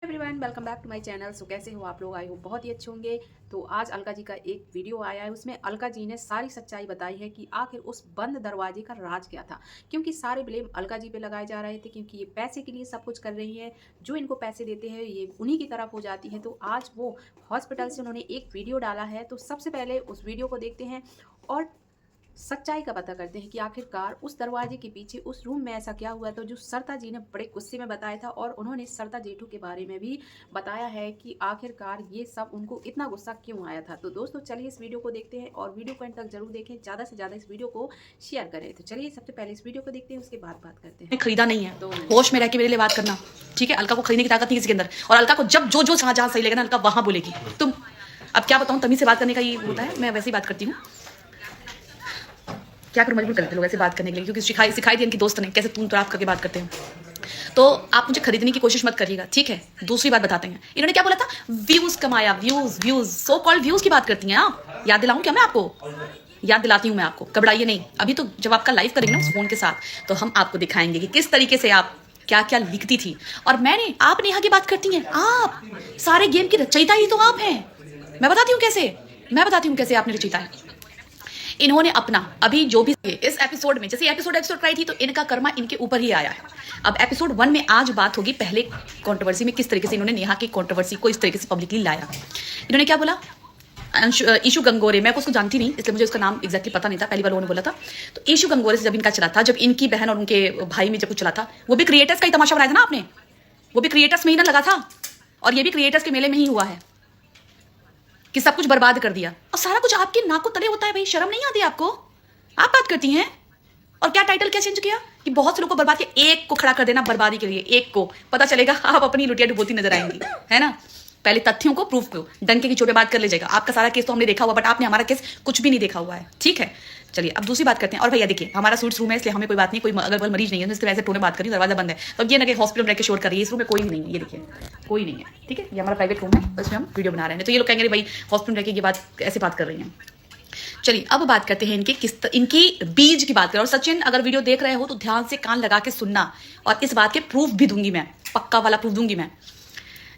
Everyone welcome back to my channel. So कैसे हो आप लोग? आई हो बहुत ही अच्छे होंगे। तो आज अलका जी का एक वीडियो आया है, उसमें अलका जी ने सारी सच्चाई बताई है कि आखिर उस बंद दरवाजे का राज क्या था। क्योंकि सारे ब्लेम अलका जी पे लगाए जा रहे थे, क्योंकि ये पैसे के लिए सब कुछ कर रही है। जो इनको पैसे देते हैं ये उन्हीं की तरफ हो जाती है। तो आज वो हॉस्पिटल से उन्होंने एक वीडियो डाला है, तो सबसे पहले उस वीडियो को देखते हैं और सच्चाई का पता करते हैं कि आखिरकार उस दरवाजे के पीछे उस रूम में ऐसा क्या हुआ था जो सरता जी ने बड़े गुस्से में बताया था। और उन्होंने सरता जेठू के बारे में भी बताया है कि आखिरकार ये सब उनको इतना गुस्सा क्यों आया था। तो दोस्तों चलिए इस वीडियो को देखते हैं और वीडियो को अंत तक जरूर देखें, ज़्यादा से ज़्यादा इस वीडियो को शेयर करें। तो चलिए सबसे पहले इस वीडियो को देखते हैं, उसके बाद बात करते हैं। खरीदा नहीं है, होश में रह के मेरे लिए बात करना, ठीक है। अलका को खरीदने की ताकत नहीं किसी के अंदर, और अलका को जब जो जो जहां सही लगेगा ना अलका वहां बोलेगी। तुम अब क्या बताऊं, तमीज से बात करने का ये होता है, मैं वैसे ही बात करती हूँ। क्या करूं, मजबूर करते लोग ऐसे बात करने के लिए, क्योंकि सिखाई थी इनकी दोस्त ने कैसे तुम तराफ करके बात करते हो। तो आप मुझे खरीदने की कोशिश मत करिएगा, ठीक है। दूसरी बात बताते हैं, इन्होंने क्या बोला था, व्यूज कमाया, व्यूज सो कॉल्ड व्यूज की बात करती हैं आप। याद दिलाऊं क्या मैं आपको? याद दिलाती हूँ मैं आपको, घबराइए नहीं। अभी तो जब आपका लाइव करेंगे ना फोन के साथ, तो हम आपको दिखाएंगे कि किस तरीके से आप क्या क्या लिखती थी। और मैंने, आप नेहा की बात करती हैं, आप सारे गेम की रचयिता ही तो आप हैं। मैं बताती हूँ कैसे आपने रचयिता है। इन्होंने अपना अभी जो भी इस एपिसोड में, जैसे एपिसोड कराई थी, तो इनका कर्मा इनके ऊपर ही आया है। अब एपिसोड 1 में आज बात होगी पहले कंट्रोवर्सी में, किस तरीके से इन्होंने नेहा की कंट्रोवर्सी को इस तरीके से पब्लिकली लाया। इन्होंने क्या बोला, ईशू गंगोरे, मैं उसको जानती नहीं इसलिए मुझे उसका नाम एग्जैक्टली पता नहीं था, पहली बार उन्होंने बोला था। तो ईशू गंगोरे से जब इनका चला था, जब इनकी बहन और उनके भाई में जब कुछ चला था, वो भी क्रिएटर्स का ही तमाशा बनाया था ना आपने, वो भी क्रिएटर्स में ही ना लगा था, और ये भी क्रिएटर्स के मेले में ही हुआ है कि सब कुछ बर्बाद कर दिया। और सारा कुछ आपके नाक तले होता है भाई, शर्म नहीं आती आपको? आप बात करती हैं। और क्या टाइटल क्या चेंज किया कि बहुत से लोगों को बर्बाद किया, एक को खड़ा कर देना बर्बादी के लिए, एक को पता चलेगा आप अपनी लुटिया डुबोती नजर आएंगी, है ना। पहले तथ्यों को, प्रूफ को, डंके की चोट पे बात कर लीजिएगा। आपका सारा केस तो हमने देखा हुआ, बट आपने हमारा केस कुछ भी नहीं देखा हुआ है, ठीक है। चलिए अब दूसरी बात करते हैं। और भैया देखिए, हमारा स्वीट्स रूम है, इसलिए हमें कोई बात नहीं, कोई अगर मरीज नहीं है, इसलिए वैसे टोने बात करी, दरवाजा बंद है। तो ये ना कि हॉस्पिटल रह के शोर कर रही है, इस रूम में कोई नहीं है, ये देखिए कोई नहीं है, ठीक है। ये हमारा प्राइवेट रूम है, उसमें हम वीडियो बना रहे हैं। तो ये लोग कहेंगे भाई हॉस्पिटल रह के ये बात ऐसे बात कर रही हैं। चलिए अब बात करते हैं इनकी बीज की बात करें। और सचिन, अगर वीडियो देख रहे हो तो ध्यान से कान लगा के सुनना, और इस बात के प्रूफ भी दूंगी मैं, पक्का वाला प्रूफ दूंगी मैं।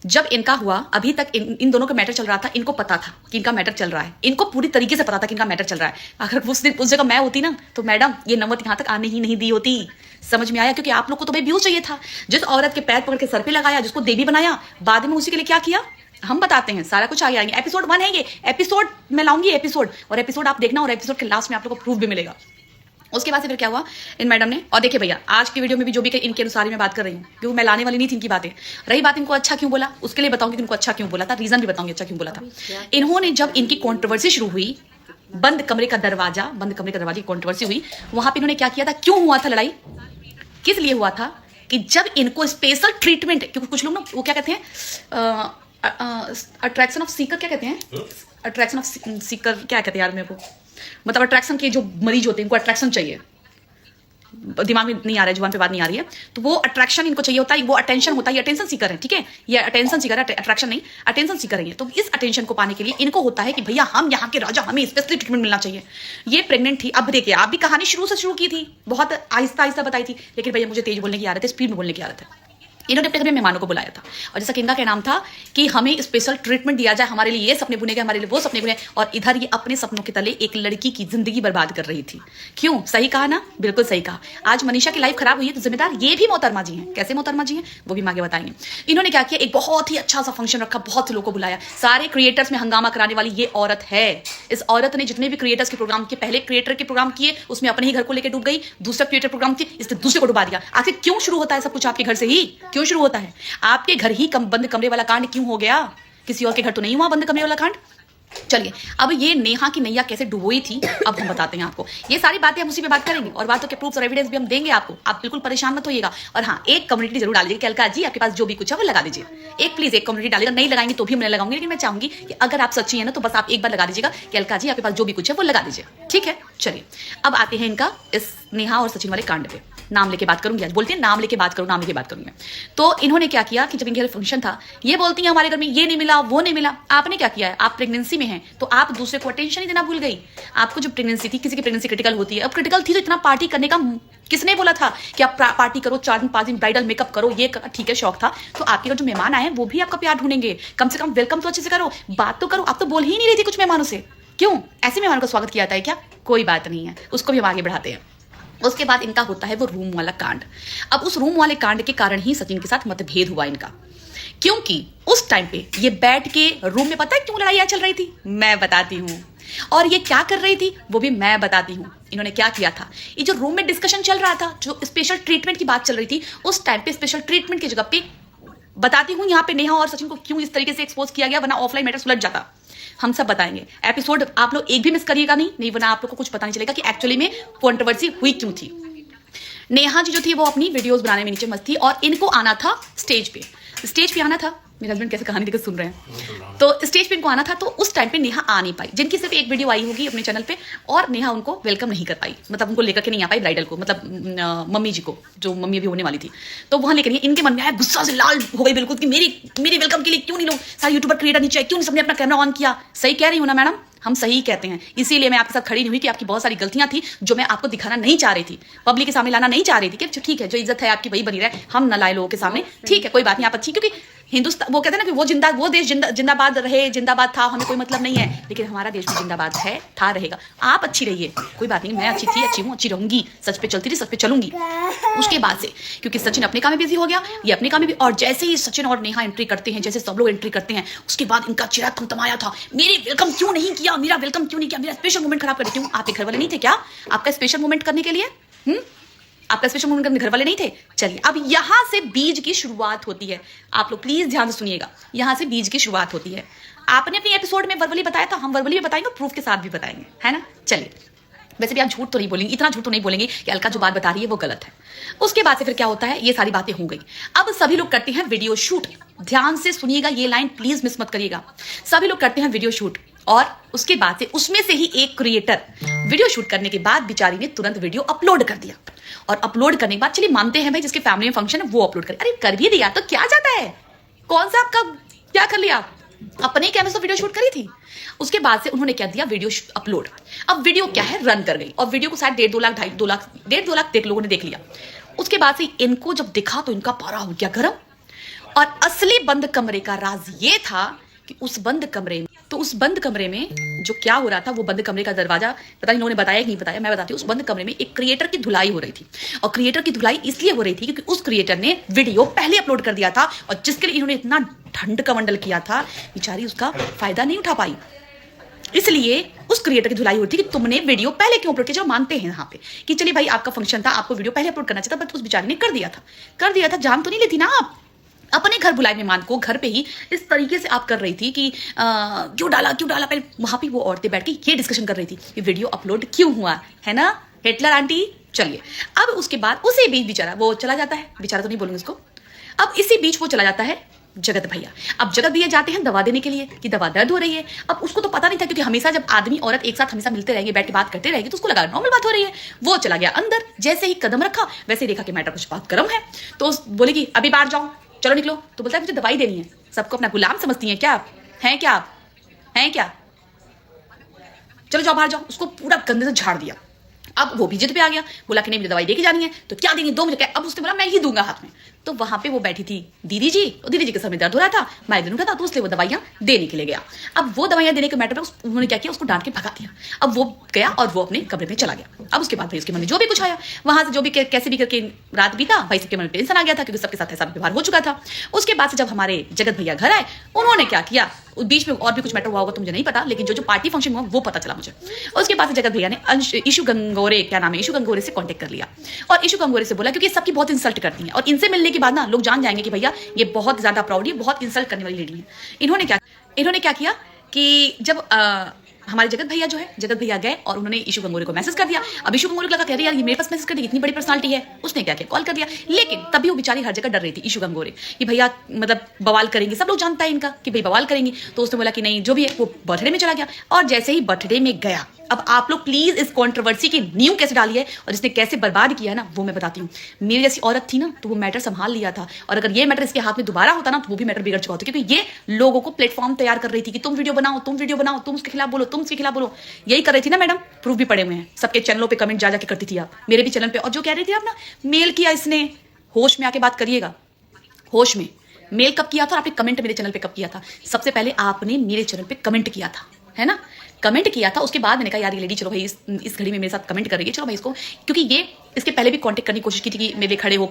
जब इनका हुआ, अभी तक इन दोनों का मैटर चल रहा था, इनको पता था कि इनका मैटर चल रहा है, इनको पूरी तरीके से पता था कि इनका मैटर चल रहा है। अगर उस दिन उस जगह मैं होती ना, तो मैडम ये नमत यहां तक आने ही नहीं दी होती। समझ में आया? क्योंकि आप लोग को तो भाई व्यूज चाहिए था। जिस औरत के पैर पकड़ के सर पे लगाया, जिसको देवी बनाया, बाद में उसी के लिए क्या किया हम बताते हैं, सारा कुछ आगे आएंगे। एपिसोड 1 है ये, एपिसोड मैं लाऊंगी एपिसोड, और एपिसोड आप देखना, और एपिसोड के लास्ट में आप लोग को प्रूफ भी मिलेगा। उसके बाद से फिर क्या हुआ इन मैडम ने। और देखिए भैया, आज की वीडियो में भी जो भी इनके अनुसार ही मैं बात कर रही हूँ, क्योंकि मैं लाने वाली नहीं थी इनकी बातें। रही बात इनको अच्छा क्यों बोला, उसके लिए बताऊंगी इनको अच्छा क्यों बोला था, रीजन भी बताऊंगी अच्छा क्यों बोला था। इन्होंने जब इनकी कॉन्ट्रोवर्सी शुरू हुई, बंद कमरे का दरवाजे की कॉन्ट्रोवर्सी हुई, वहां पर इन्होंने क्या किया था, क्यों हुआ था लड़ाई, किस लिए हुआ था, कि जब इनको स्पेशल ट्रीटमेंट, क्योंकि कुछ लोग ना वो क्या कहते हैं, अट्रैक्शन ऑफ सीकर, क्या कहते हैं, अट्रैक्शन ऑफ सीकर क्या कहते हैं यार मेरे को, मतलब अट्रैक्शन के जो मरीज होते हैं इनको अट्रैक्शन चाहिए, दिमाग में नहीं आ रहा है, जुबान पे बात नहीं आ रही है। तो वो अट्रैक्शन इनको चाहिए होता है, वो अटेंशन होता है, ये अटेंशन सीकर है, ठीक है। ये अटेंशन सीकर है, अट्रैक्शन नहीं, अटेंशन सीकर है। तो इस अटेंशन को पाने के लिए इनको होता है कि भैया हम यहाँ के राजा, हमें स्पेशली ट्रीटमेंट मिलना चाहिए। ये प्रेग्नेंट थी। अब देखिए, आप भी कहानी शुरू की थी, बहुत आहिस्ता आहिस्ता बताई थी, लेकिन भैया मुझे तेज बोलने की आदत है, स्पीड में बोलने की आदत है। इन्होंने अपने घर में मेहमानों को बुलाया था, और जैसा कि इनका नाम था कि हमें स्पेशल ट्रीटमेंट दिया जाए, हमारे लिए ये सपने बुने गए, हमारे लिए वो सपने बुने, और इधर ये अपने सपनों के तले एक लड़की की जिंदगी बर्बाद कर रही थी। क्यों? सही कहा ना, बिल्कुल सही कहा। आज मनीषा की लाइफ खराब हुई है तो जिम्मेदार ये भी मोहतरमा जी हैं। कैसे मोहतरमा जी हैं वो भी आगे बताएंगे। इन्होंने क्या किया, एक बहुत ही अच्छा सा फंक्शन रखा, बहुत से लोगों को बुलाया, सारे क्रिएटर्स में हंगामा कराने वाली ये औरत है। इस औरत ने जितने भी क्रिएटर्स के प्रोग्राम किए, पहले क्रिएटर के प्रोग्राम किए, उसमें अपने ही घर को लेकर डूब गई, दूसरा क्रिएटर प्रोग्राम किए, इसने दूसरे को डुबा दिया। आखिर क्यों शुरू होता है सब कुछ आपके घर से ही? क्यों शुरू होता है? आपके घर ही बंद कमरे वाला कांड क्यों हो गया? किसी और के घर तो नहीं हुआ बंद कमरे वाला कांड। चलिए अब ये नेहा की नैया कैसे डुबोई थी, अब हम बताते हैं आपको। ये सारी बातें हम उसी पे बात करेंगे, और बातों के प्रूफ और एविडेंस भी हम देंगे आपको। आप बिल्कुल परेशान मत होइएगा। और हाँ, एक कम्युनिटी जरूर डाल दीजिए कि अलका जी आपके पास जो भी कुछ है वो लगा दीजिए। एक प्लीज एक कम्युनिटी डालिएगा, नहीं लगाएंगे तो भी मैं लगाऊंगी, लेकिन मैं चाहूंगी कि अगर आप सच्ची है ना, तो बस आप एक बार लगा दीजिएगा कि अलका जी आपके पास जो भी कुछ है वो लगा दीजिए, ठीक है। चलिए अब आते हैं इनका इस नेहा और सचिन वाले कांड पे। नाम लेके बात करूंगी आज, बोलती है नाम लेके बात करूं, नाम लेके बात करूंगी। तो इन्होंने क्या किया कि जब इनके घर फंक्शन था, ये बोलती है हमारे घर में ये नहीं मिला, वो नहीं मिला। आपने क्या किया है, आप प्रेगनेंसी में हैं तो आप दूसरे को अटेंशन ही देना भूल गई। आपको जो प्रेगनेंसी थी, किसी की प्रेगनेंसी क्रिटिकल होती है, अब क्रिटिकल थी तो इतना पार्टी करने का किसने बोला था कि आप पार्टी करो, 4 दिन 5 दिन ब्राइडल मेकअप करो, ये ठीक है शौक था। तो आपके घर जो मेहमान आए हैं वो भी आपका प्यार ढूंढेंगे, कम से कम वेलकम तो अच्छे से करो, बात तो करो। आप तो बोल ही नहीं रही थी कुछ मेहमानों से, क्यों ऐसे मेहमानों का स्वागत किया जाता है क्या? कोई बात नहीं है, उसको भी हम आगे बढ़ाते हैं। उसके बाद इनका होता है वो रूम वाला कांड। अब उस रूम वाले कांड के कारण ही सचिन के साथ मतभेद हुआ इनका, क्योंकि उस टाइम पे ये बैठ के रूम में, पता है क्यों लड़ाइयां चल रही थी, मैं बताती हूँ। और ये क्या कर रही थी वो भी मैं बताती हूँ। इन्होंने क्या किया था, ये जो रूम में डिस्कशन चल रहा था, जो स्पेशल ट्रीटमेंट की बात चल रही थी, उस टाइम पे स्पेशल ट्रीटमेंट की जगह पे बताती हूँ यहाँ पे नेहा और सचिन को क्यों इस तरीके से एक्सपोज किया गया, वरना ऑफलाइन मैटर सुलझ जाता। हम सब बताएंगे, एपिसोड आप लोग एक भी मिस करिएगा नहीं, वरना आप लोग को कुछ पता नहीं चलेगा कि एक्चुअली में कंट्रोवर्सी हुई क्यों थी। नेहा जी जो थी वो अपनी वीडियोस बनाने में नीचे मस्त थी और इनको आना था स्टेज पे आना था। मेरे हस्बैंड कैसे कहानी देखकर सुन रहे हैं। तो स्टेज पे इनको आना था, तो उस टाइम पे नेहा आ नहीं पाई, जिनकी सिर्फ एक वीडियो आई होगी अपने चैनल पे, और नेहा उनको वेलकम नहीं कर पाई, मतलब उनको लेकर के नहीं आ पाई ब्राइडल को, मतलब मम्मी जी को, जो मम्मी अभी होने वाली थी। तो वहां लेकर इनके मन में आया, गुस्सा से लाल हो गई बिल्कुल कि मेरी वेलकम के लिए क्यों नहीं लोग सारे यूट्यूबर क्रिएटर नीचे आए, क्यों नहीं सबने अपना कैमरा ऑन किया। सही कह रही हूँ ना मैडम, हम सही कहते हैं, इसीलिए मैं आपके साथ खड़ी नहीं हुई कि आपकी बहुत सारी गलतियां थी जो मैं आपको दिखाना नहीं चाह रही थी, पब्लिक के सामने लाना नहीं चाह रही थी कि ठीक है जो इज्जत है आपकी वही बनी रहे, हम न लाए लोगों के सामने, ठीक है कोई बात नहीं आप अच्छी, क्योंकि हिंदुस्तान वो कहते हैं ना कि वो देश जिंदाबाद रहे, जिंदाबाद था, हमें कोई मतलब नहीं है, लेकिन हमारा देश भी जिंदाबाद है, था, रहेगा। आप अच्छी रहिए, कोई बात नहीं, मैं अच्छी थी, अच्छी हूँ, अच्छी रहूंगी, सच पे चलती रही, सच पे चलूंगी। उसके बाद से क्योंकि सचिन अपने काम में बिजी हो गया, ये अपने काम में भी, और जैसे ही सचिन और नेहा एंट्री करते हैं, जैसे सब लोग एंट्री करते हैं, उसके बाद इनका चेहरा थमथमाया था, मेरे वेलकम क्यों नहीं किया, मेरा वेलकम क्यों नहीं किया, मेरा स्पेशल मोमेंट खराब कर देती हूँ। आपके घर वाले नहीं थे क्या आपका स्पेशल मोमेंट करने के लिए? आपका स्पेशल मोमेंट करने घर वाले नहीं थे? चलिए अब यहां से बीज की शुरुआत होती है। आप लोग प्लीज ध्यान से सुनिएगा, यहां से बीज की शुरुआत होती है। आपने अपने एपिसोड में वर्बली बताया था, हम वर्बली भी बताएंगे, प्रूफ के साथ भी बताएंगे, है ना। चलिए वैसे भी आप झूठ तो नहीं बोलेंगे, इतना झूठ तो नहीं बोलेंगे कि अलका जो बात बता रही है वो गलत है। उसके बाद से फिर क्या होता है, ये सारी बातें हो गई। अब सभी लोग करते हैं वीडियो शूट। ध्यान से सुनिएगा, ये लाइन प्लीज मिस मत करिएगा। सभी लोग करते हैं वीडियो शूट, और उसके बाद से उसमें से ही एक क्रिएटर वीडियो शूट करने के बाद बेचारी ने तुरंत वीडियो अपलोड कर दिया। और अपलोड करने के बाद चलिए मानते हैं भाई जिसके फैमिली में फंक्शन है वो अपलोड करे, अरे कर भी दिया तो क्या जाता है, कौन सा आपका क्या कर लिया, अपने कैमरे से वीडियो शूट करी थी। उसके बाद से उन्होंने क्या दिया, वीडियो अपलोड। अब वीडियो क्या है, रन कर गई, और वीडियो को शायद 1.5-2 लाख 1.5 लाख लोगों ने देख लिया। उसके बाद से इनको जब दिखा तो इनका पारा हो गया गर्म। और असली बंद कमरे का राज ये था कि उस बंद कमरे में जो क्या हो रहा था, वो बंद कमरे का दरवाजा, पता नहीं इन्होंने बताया कि नहीं बताया, मैं बताती हूँ। उस बंद कमरे में एक क्रिएटर की धुलाई हो रही थी, और क्रिएटर की धुलाई इसलिए हो रही थी क्योंकि उस क्रिएटर ने वीडियो पहले अपलोड कर दिया था, और जिसके लिए इन्होंने इतना ठंड का मंडल किया था, बेचारी उसका फायदा नहीं उठा पाई। इसलिए उस क्रिएटर की धुलाई होती है कि तुमने वीडियो पहले क्यों अपलोड किया। जो मानते हैं यहाँ पे कि चलिए भाई आपका फंक्शन था, आपको वीडियो पहले अपलोड करना चाहिए था, बट उस बेचारी ने कर दिया था। जान तो नहीं लेती ना आप, अपने घर बुलाए मेहमान को घर पे ही इस तरीके से आप कर रही थी कि क्यों डाला। पहले वहां पे वो औरतें बैठ के ये डिस्कशन कर रही थी कि वीडियो अपलोड क्यों हुआ, है ना हिटलर आंटी। चलिए अब उसके बाद उसी बीच बेचारा वो चला जाता है, बेचारा तो नहीं बोलूंगी उसको, अब इसी बीच वो चला जाता है जगत भैया। अब जगत भैया जाते हैं दवा देने के लिए कि दवा दर्द हो रही है। अब उसको तो पता नहीं था, क्योंकि हमेशा जब आदमी औरत एक साथ हमेशा मिलते रहेंगे, बैठ के बात करते रहेंगे, तो उसको लगा नॉर्मल बात हो रही है। वो चला गया अंदर, जैसे ही कदम रखा वैसे ही देखा कि मैटर कुछ बात गर्म है, तो बोलेगी अभी बाहर जाओ, चलो निकलो। तो बोलता है मुझे दवाई देनी है। सबको अपना गुलाम समझती हैं क्या आप, हैं क्या, चलो जाओ बाहर जाओ। उसको पूरा गंदे से झाड़ दिया। अब वो भी जिद पे आ गया, बोला कि नहीं मुझे दवाई देके जानी है, तो क्या देंगे, दो मुझे। अब उसने बोला मैं ही दूंगा हाथ में। तो वहां पे वो बैठी थी दीदी जी, और दीदी जी के सर में दर्द हो रहा था, माइग्रेन उठा था, तो उसने वो दवाइयां देने के लिए गया। अब वो दवाइयां देने के मैटर पर उन्होंने क्या किया, उसको डांट के भगा दिया। अब वो गया और वो अपने कमरे में चला गया। अब उसके बाद भाई उसके मन में जो भी कुछ आया, वहां से जो भी कैसे भी करके रात बीता, भाई सबके मन में टेंशन आ गया था, क्योंकि सबके साथ ऐसा व्यवहार हो चुका था। उसके बाद से जब हमारे जगत भैया घर आए, उन्होंने क्या किया, बीच में और भी कुछ मैटर हुआ होगा तो मुझे नहीं पता, लेकिन जो पार्टी फंक्शन हुआ वो पता चला मुझे। उसके बाद जगत भैया ने इशू गंगोरे, क्या नाम है, इशू गंगोरे से कांटेक्ट कर लिया, और इशू गंगोरे से बोला, क्योंकि सबकी बहुत इंसल्ट करती हैं, और इनसे मिलने के बाद ना लोग जान जाएंगे कि भैया ये बहुत ज्यादा प्राउड, बहुत इंसल्ट करने वाली लेडी है। इन्होंने क्या किया कि जब हमारे जगत भैया जो है, जगत भैया गए और उन्होंने इशू गंगोरे को मैसेज कर दिया। अब इशू गंगोरे को लगा, कह रही यार ये मेरे पास मैसेज कर दी, इतनी बड़ी पर्सनालिटी है, उसने क्या किया, कॉल कर दिया। लेकिन तभी वो बेचारी हर जगह डर रही थी इशू गंगोरे कि भैया मतलब बवाल करेंगे, सब लोग जानता है इनका कि भाई बवाल करेंगे। तो उसने बोला कि नहीं जो भी है, वो बर्थडे में चला गया। और जैसे ही बर्थडे में गया, अब आप लोग प्लीज इस कंट्रोवर्सी की नींव कैसे डाली है और इसने कैसे बर्बाद किया है ना, वो मैं बताती हूँ। मेरी जैसी औरत थी ना तो वो मैटर संभाल लिया था, और अगर ये मैटर इसके हाथ में दोबारा होता ना तो वो भी मैटर बिगड़ चुका होता, क्योंकि ये लोगों को प्लेटफॉर्म तैयार कर रही थी कि तुम वीडियो बनाओ, तुम वीडियो बनाओ, तुम उसके खिलाफ बोलो, तुम उसके खिलाफ बोलो। यही कर रही थी ना मैडम, प्रूफ भी पड़े हुए हैं, सबके चैनलों पर कमेंट जा जाके करती थी आप, मेरे भी चैनल पर। और जो कह रही थी आप ना, मेल किया इसने, होश में आके बात करिएगा, होश में। मेल कब किया था और आपने कमेंट मेरे चैनल पे कब किया था? सबसे पहले आपने मेरे चैनल पे कमेंट किया था, है ना, कमेंट किया था। उसके बाद मैंने कहा यार ये लेडी चलो भाई इस घड़ी में मेरे साथ कमेंट कर रही है, चलो भाई इसको, क्योंकि ये इसके पहले भी कांटेक्ट करने की कोशिश की थी कि मेरे खड़े हो,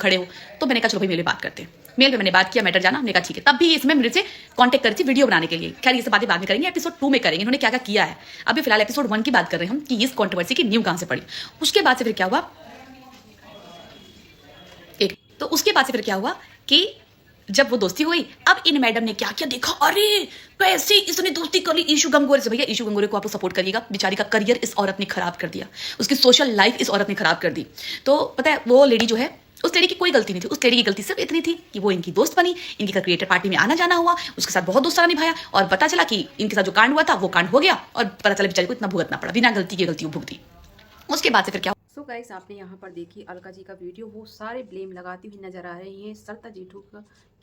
तो मैंने कहा चलो भाई मेरे बात करते हैं। मेल पे मैंने बात किया, मैटर जाना, मैंने कहा ठीक है। तब भी इसमें मेरे से कांटेक्ट करी थी वीडियो बनाने के लिए। खैर ये सब बातें बाद में करेंगे, एपिसोड 2 में करेंगे इन्होंने क्या क्या किया है। अभी फिलहाल एपिसोड 1 की बात कर रहे हैं हम कि इस कॉन्ट्रोवर्सी की न्यू कहां से पड़ी। उसके बाद से फिर क्या हुआ, तो उसके बाद से फिर क्या हुआ कि जब वो दोस्ती हुई, अब इन मैडम ने क्या क्या देखा, अरे कैसे इसने दोस्ती कर ली ईशू गंगोरे से। भैया ईशू गंगोरे को आप लोग सपोर्ट करिएगा, बेचारी का करियर इस औरत ने खराब कर दिया, उसकी सोशल लाइफ इस औरत ने खराब कर दी। तो पता है वो लेडी जो है, उस लेडी की कोई गलती नहीं थी, उस लेडी की गलती सिर्फ इतनी थी कि वो इनकी दोस्त बनी, इनकी क्रिएटर पार्टी में आना जाना हुआ, उसके साथ बहुत दोस्ताना निभाया, और पता चला कि इनके साथ जो कांड हुआ था वो कांड हो गया, और पता चला बेचारी को इतना भुगतना पड़ा, बिना गलती के गलती वो भुगती। उसके बाद से फिर क्या। सो गाइस आपने यहाँ पर देखी अलका जी का वीडियो, वो सारे ब्लेम लगाती हुई नजर आ रही हैं सरता जीठू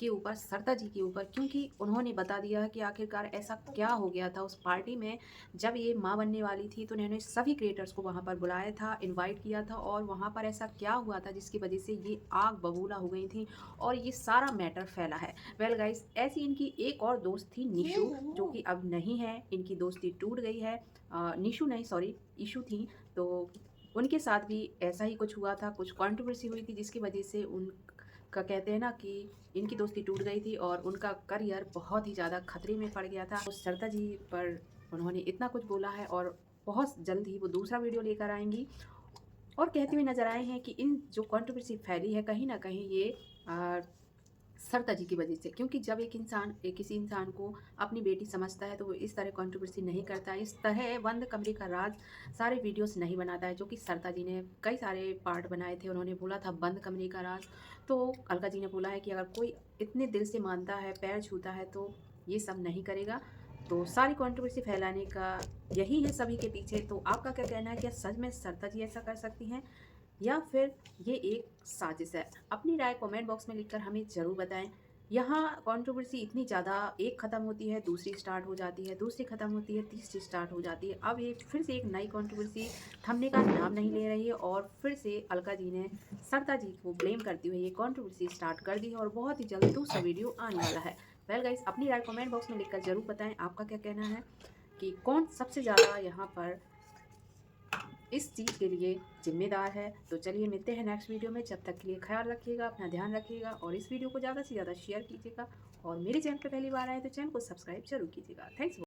के ऊपर, सरता जी के ऊपर, क्योंकि उन्होंने बता दिया कि आखिरकार ऐसा क्या हो गया था उस पार्टी में। जब ये माँ बनने वाली थी तो उन्होंने सभी क्रिएटर्स को वहाँ पर बुलाया था, इनवाइट किया था, और वहाँ पर ऐसा क्या हुआ था जिसकी वजह से ये आग बबूला हो गई थी और ये सारा मैटर फैला है। वेल गाइस ऐसी इनकी एक और दोस्त थी निशु, जो कि अब नहीं है, इनकी दोस्ती टूट गई है। निशु नहीं सॉरी ईशू थी, तो उनके साथ भी ऐसा ही कुछ हुआ था, कुछ कंट्रोवर्सी हुई थी जिसकी वजह से उनका कहते हैं ना कि इनकी दोस्ती टूट गई थी और उनका करियर बहुत ही ज़्यादा खतरे में पड़ गया था। उस सरता जी पर उन्होंने इतना कुछ बोला है और बहुत जल्द ही वो दूसरा वीडियो लेकर आएंगी और कहते हुए नजर आए हैं कि इन जो कंट्रोवर्सी फैली है कहीं ना कहीं ये सरता जी की वजह से, क्योंकि जब किसी इंसान को अपनी बेटी समझता है तो वो इस तरह कंट्रोवर्सी नहीं करता है, इस तरह बंद कमरे का राज सारे वीडियोस नहीं बनाता है, जो कि सरता जी ने कई सारे पार्ट बनाए थे। उन्होंने बोला था बंद कमरे का राज, तो अलका जी ने बोला है कि अगर कोई इतने दिल से मानता है, पैर छूता है, तो ये सब नहीं करेगा। तो सारी कंट्रोवर्सी फैलाने का यही है सभी के पीछे। तो आपका क्या कहना है, क्या सच में सरता जी ऐसा कर सकती हैं या फिर ये एक साजिश है? अपनी राय कमेंट बॉक्स में लिखकर हमें ज़रूर बताएं। यहाँ कंट्रोवर्सी इतनी ज़्यादा, एक ख़त्म होती है दूसरी स्टार्ट हो जाती है, दूसरी ख़त्म होती है तीसरी स्टार्ट हो जाती है। अब ये फिर से एक नई कंट्रोवर्सी थमने का नाम नहीं ले रही है और फिर से अलका जी ने सरता जी को ब्लेम करते हुए ये कंट्रोवर्सी स्टार्ट कर दी है और बहुत ही जल्द दूसरा वीडियो आने वाला है। वेल गाइस अपनी राय कमेंट बॉक्स में लिखकर ज़रूर बताएं आपका क्या कहना है कि कौन सबसे ज़्यादा यहाँ पर इस चीज़ के लिए जिम्मेदार है। तो चलिए मिलते हैं नेक्स्ट वीडियो में, जब तक के लिए ख्याल रखिएगा, अपना ध्यान रखिएगा और इस वीडियो को ज़्यादा से ज़्यादा शेयर कीजिएगा और मेरे चैनल पर पहली बार आए तो चैनल को सब्सक्राइब जरूर कीजिएगा। थैंक्स।